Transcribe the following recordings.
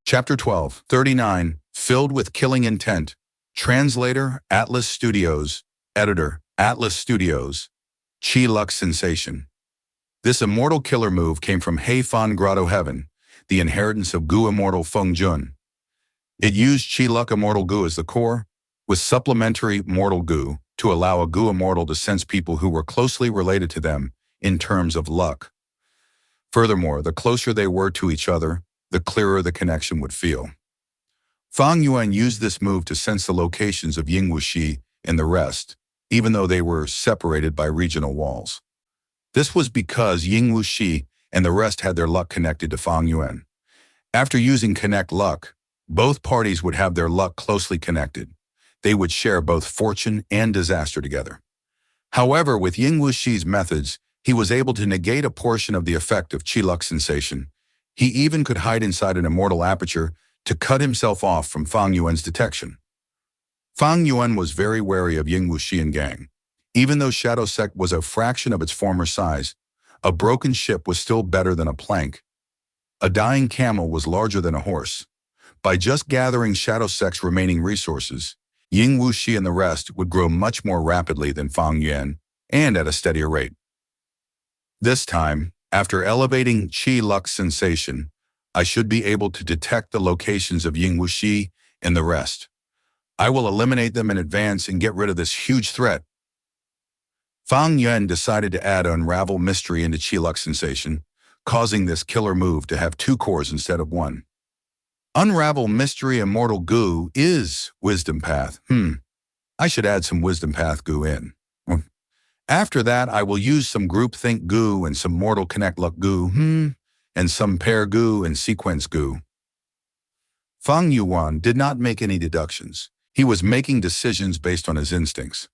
Chapter 12, 39, Filled with Killing Intent. Translator, Atlas Studios. Editor, Atlas Studios. Chi Lux Sensation. This immortal killer move came from Hei Fan Grotto Heaven, the inheritance of Gu Immortal Feng Jun. It used Chi Lux Immortal Gu as the core, with supplementary Mortal Gu to allow a Gu Immortal to sense people who were closely related to them in terms of luck. Furthermore, the closer they were to each other, the clearer the connection would feel. Fang Yuan used this move to sense the locations of Ying Wuxi and the rest, even though they were separated by regional walls. This was because Ying Wuxi and the rest had their luck connected to Fang Yuan. After using Connect Luck, both parties would have their luck closely connected. They would share both fortune and disaster together. However, with Ying Wuxi's methods, he was able to negate a portion of the effect of Chi Lux Sensation. He even could hide inside an immortal aperture to cut himself off from Fang Yuan's detection. Fang Yuan was very wary of Ying Wuxi and gang. Even though Shadow Sect was a fraction of its former size, a broken ship was still better than a plank. A dying camel was larger than a horse. By just gathering Shadow Sect's remaining resources, Ying Wuxi and the rest would grow much more rapidly than Fang Yuan, and at a steadier rate. This time, after elevating Chi Lux Sensation, I should be able to detect the locations of Ying Wuxi and the rest. I will eliminate them in advance and get rid of this huge threat. Fang Yuan decided to add Unravel Mystery into Chi Lux Sensation, causing this killer move to have two cores instead of one. Unravel Mystery Immortal Gu is Wisdom Path. I should add some Wisdom Path Gu in. After that, I will use some Groupthink Gu and some Mortal Connect Luck Gu, and some Pair Gu and Sequence Gu. Fang Yuan did not make any deductions. He was making decisions based on his instincts.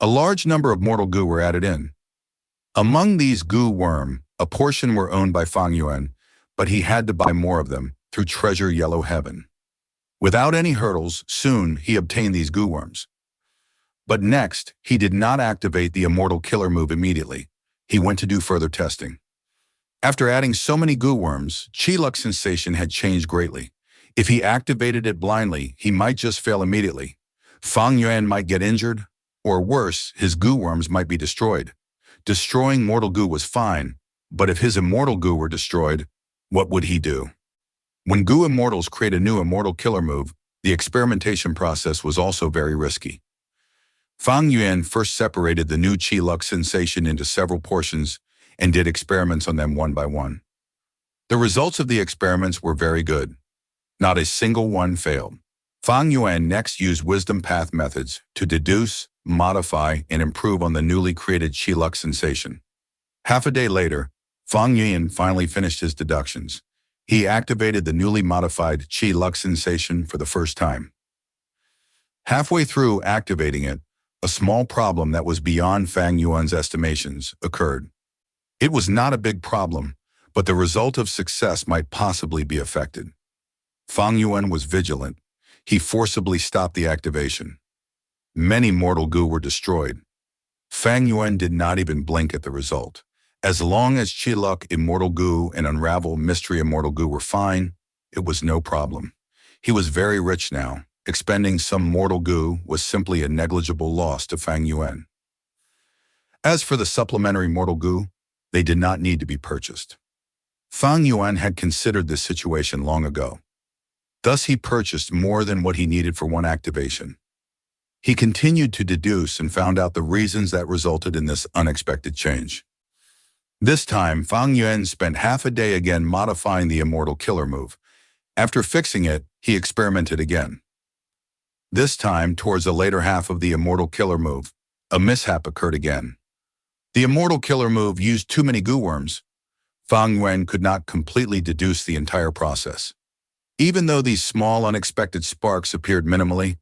A large number of Mortal Gu were added in. Among these Gu Worm, a portion were owned by Fang Yuan, but he had to buy more of them through Treasure Yellow Heaven. Without any hurdles, soon he obtained these Gu Worms. But next, he did not activate the Immortal Killer move immediately. He went to do further testing. After adding so many Gu Worms, Chi Lux Sensation had changed greatly. If he activated it blindly, he might just fail immediately. Fang Yuan might get injured, or worse, his Gu Worms might be destroyed. Destroying Mortal Gu was fine, but if his Immortal Gu were destroyed, what would he do? When Gu Immortals create a new Immortal Killer move, the experimentation process was also very risky. Fang Yuan first separated the new Chi Lux Sensation into several portions and did experiments on them one by one. The results of the experiments were very good. Not a single one failed. Fang Yuan next used Wisdom Path methods to deduce, modify, and improve on the newly created Chi Lux Sensation. Half a day later, Fang Yuan finally finished his deductions. He activated the newly modified Chi Lux Sensation for the first time. Halfway through activating it, a small problem that was beyond Fang Yuan's estimations occurred. It was not a big problem, but the result of success might possibly be affected. Fang Yuan was vigilant. He forcibly stopped the activation. Many Mortal Gu were destroyed. Fang Yuan did not even blink at the result. As long as Chi Lux Immortal Gu and Unravel Mystery Immortal Gu were fine, it was no problem. He was very rich now. Expending some Mortal Gu was simply a negligible loss to Fang Yuan. As for the supplementary Mortal Gu, they did not need to be purchased. Fang Yuan had considered this situation long ago. Thus he purchased more than what he needed for one activation. He continued to deduce and found out the reasons that resulted in this unexpected change. This time, Fang Yuan spent half a day again modifying the Immortal Killer move. After fixing it, he experimented again. This time, towards the later half of the Immortal Killer move, a mishap occurred again. The Immortal Killer move used too many Gu Worms. Fang Yuan could not completely deduce the entire process. Even though these small unexpected sparks appeared minimally,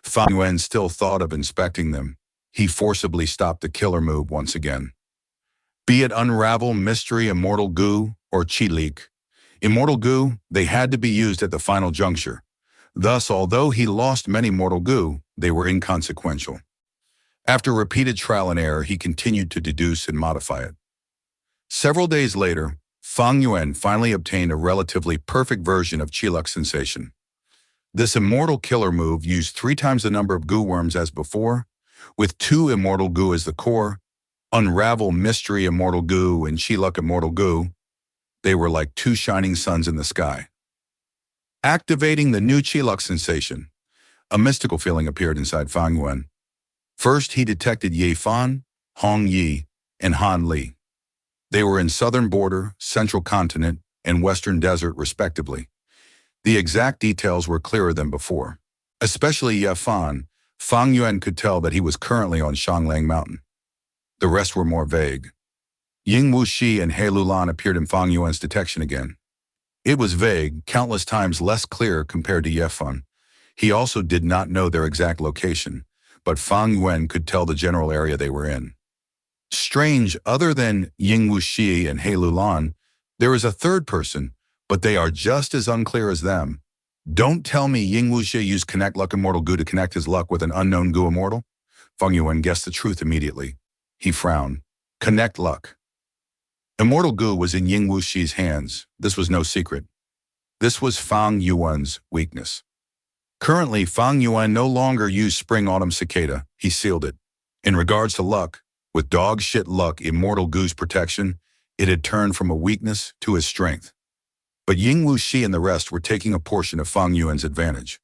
Fang Yuan still thought of inspecting them. He forcibly stopped the killer move once again. Be it Unravel Mystery Immortal Gu or Chi Lux Immortal Gu, they had to be used at the final juncture. Thus, although he lost many Mortal Gu, they were inconsequential. After repeated trial and error, he continued to deduce and modify it. Several days later, Fang Yuan finally obtained a relatively perfect version of Qiluk sensation. This immortal killer move used 3 times the number of goo worms as before, with 2 immortal goo as the core, Unravel Mystery Immortal Goo and Qiluk Immortal Goo. They were like 2 shining suns in the sky. Activating the new Qiluk sensation, a mystical feeling appeared inside Fang Yuan. First, he detected Ye Fan, Hong Yi, and Han Li. They were in southern border, central continent, and western desert, respectively. The exact details were clearer than before. Especially Ye Fan, Fang Yuan could tell that he was currently on Shanglang Mountain. The rest were more vague. Ying Wuxi and He Lulan appeared in Fang Yuan's detection again. It was vague, countless times less clear compared to Ye Fan. He also did not know their exact location, but Fang Yuan could tell the general area they were in. Strange, other than Ying Wuxi and He Lulan, there is a third person, but they are just as unclear as them. Don't tell me Ying Wuxi used Connect Luck Immortal Goo to connect his luck with an unknown Goo Immortal? Fang Yuan guessed the truth immediately. He frowned. Connect Luck. Immortal Goo was in Ying Wuxi's hands. This was no secret. This was Fang Yuan's weakness. Currently, Fang Yuan no longer used Spring Autumn Cicada. He sealed it. In regards to luck, with dog shit luck Immortal Goo's protection, it had turned from a weakness to his strength. But Ying Wuxi and the rest were taking a portion of Fang Yuan's advantage.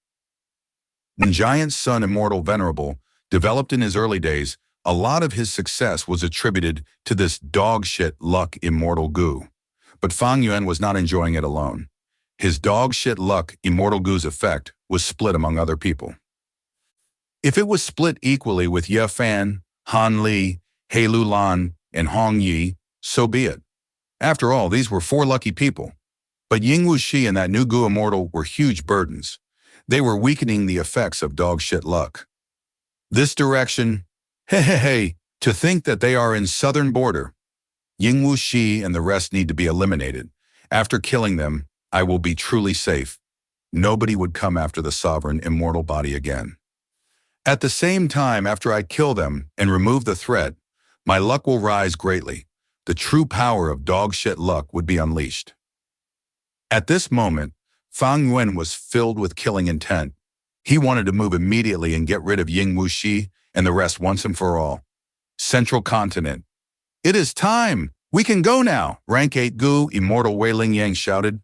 When Giant Sun Immortal Venerable developed in his early days, a lot of his success was attributed to this dog shit luck Immortal Goo. But Fang Yuan was not enjoying it alone. His dog shit luck Immortal Goo's effect was split among other people. If it was split equally with Ye Fan, Han Li, He Lulan, and Hong Yi, so be it. After all, these were 4 lucky people. But Ying Wuxi and that new Goo Immortal were huge burdens. They were weakening the effects of dog shit luck. This direction, hey, to think that they are in southern border. Ying Wuxi and the rest need to be eliminated. After killing them, I will be truly safe. Nobody would come after the sovereign immortal body again. At the same time, after I kill them and remove the threat, my luck will rise greatly. The true power of dog shit luck would be unleashed. At this moment, Fang Yuan was filled with killing intent. He wanted to move immediately and get rid of Ying Wuxi and the rest once and for all. Central Continent. It is time! We can go now! Rank 8 Goo Immortal Wei Ling Yang shouted.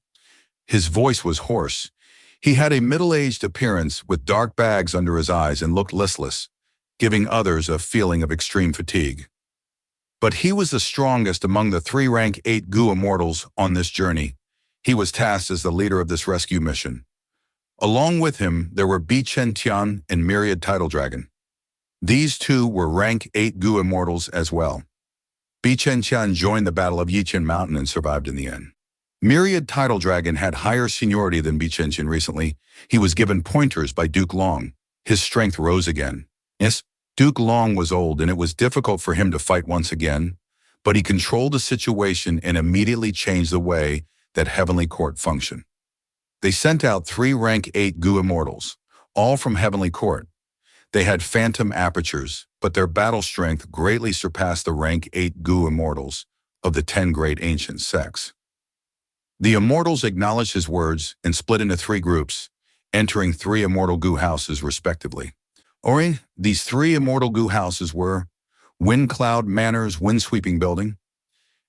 His voice was hoarse. He had a middle-aged appearance with dark bags under his eyes and looked listless, giving others a feeling of extreme fatigue. But he was the strongest among the 3 rank 8 Goo Immortals on this journey. He was tasked as the leader of this rescue mission. Along with him, there were Bi Chen Tian and Myriad Tidal Dragon. These 2 were rank 8 Goo Immortals as well. Bi Chen Tian joined the Battle of Yichen Mountain and survived in the end. Myriad Tidal Dragon had higher seniority than Bi Chen Tian recently. He was given pointers by Duke Long. His strength rose again. Yes, Duke Long was old and it was difficult for him to fight once again, but he controlled the situation and immediately changed the way that Heavenly Court functioned. They sent out 3 rank 8 Goo Immortals, all from Heavenly Court. They had phantom apertures, but their battle strength greatly surpassed the rank 8 Goo Immortals of the 10 great ancient sects. The Immortals acknowledged his words and split into 3 groups, entering 3 Immortal Goo houses respectively. These 3 Immortal Goo houses were Wind Cloud Manor's Windsweeping Building.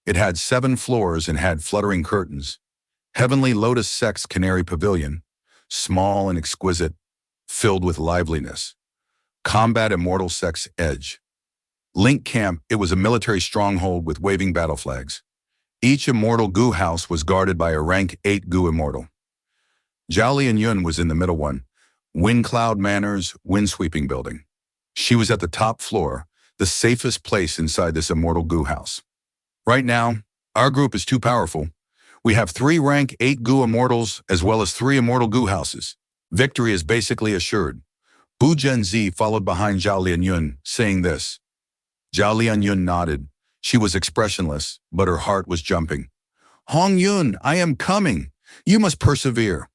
It had 7 floors and had fluttering curtains. Heavenly Lotus Sect's Canary Pavilion, small and exquisite, filled with liveliness. Combat Immortal Sect's Edge. Link Camp, it was a military stronghold with waving battle flags. Each Immortal Goo house was guarded by a rank 8 Goo Immortal. Zhao Lianyun was in the middle one, Wind Cloud Manor's Windsweeping Building. She was at the top floor, the safest place inside this Immortal Goo house. Right now, our group is too powerful. We have 3 rank 8 Goo Immortals as well as 3 Immortal Goo houses. Victory is basically assured. Bu Zhenzi followed behind Zhao Lianyun, saying this. Zhao Lianyun nodded. She was expressionless, but her heart was jumping. Hong Yun, I am coming. You must persevere.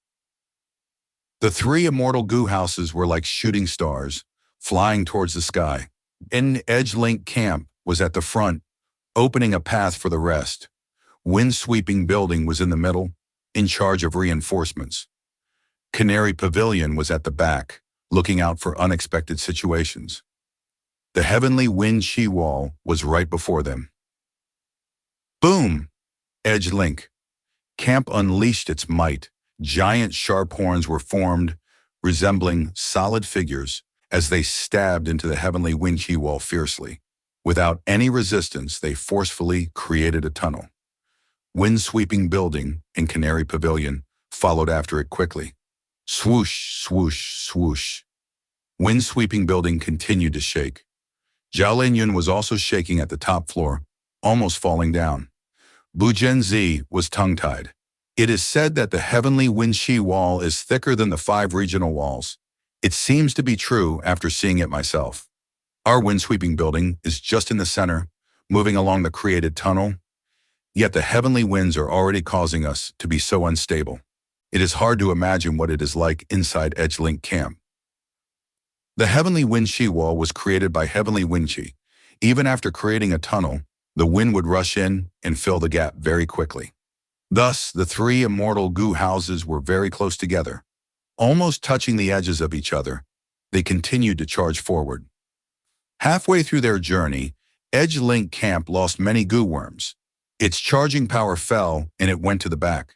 The 3 Immortal Goo houses were like shooting stars, flying towards the sky. Edge Link Camp was at the front, opening a path for the rest. Wind-sweeping building was in the middle, in charge of reinforcements. Canary Pavilion was at the back, looking out for unexpected situations. The heavenly wind chi wall was right before them. Boom! Edge Link. Camp unleashed its might. Giant sharp horns were formed, resembling solid figures, as they stabbed into the heavenly wind chi wall fiercely. Without any resistance, they forcefully created a tunnel. Wind-sweeping building and Canary Pavilion followed after it quickly. Swoosh, swoosh, swoosh. Wind-sweeping building continued to shake. Jiaolinyun was also shaking at the top floor, almost falling down. Bujenzi was tongue-tied. It is said that the heavenly wind chi wall is thicker than the 5 regional walls. It seems to be true after seeing it myself. Our wind-sweeping building is just in the center, moving along the created tunnel. Yet the heavenly winds are already causing us to be so unstable. It is hard to imagine what it is like inside Edgelink Camp. The heavenly wind chi wall was created by heavenly wind chi. Even after creating a tunnel, the wind would rush in and fill the gap very quickly. Thus, the 3 immortal goo houses were very close together. Almost touching the edges of each other, they continued to charge forward. Halfway through their journey, Edgelink Camp lost many goo worms. Its charging power fell and it went to the back.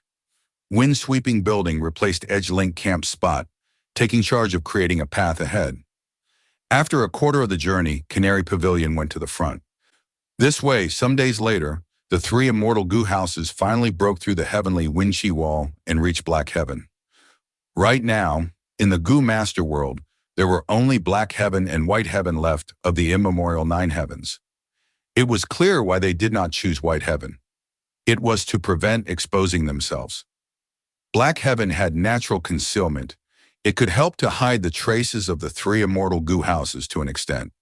Wind-sweeping building replaced Edgelink Camp's spot, taking charge of creating a path ahead. After a quarter of the journey, Canary Pavilion went to the front. This way, some days later, the 3 immortal goo houses finally broke through the heavenly wind chi wall and reached Black Heaven. Right now, in the Goo Master world, there were only Black Heaven and White Heaven left of the immemorial 9 heavens. It was clear why they did not choose White Heaven. It was to prevent exposing themselves. Black Heaven had natural concealment. It could help to hide the traces of the 3 immortal goo houses to an extent.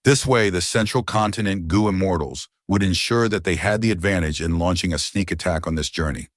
This way, the central continent goo immortals would ensure that they had the advantage in launching a sneak attack on this journey.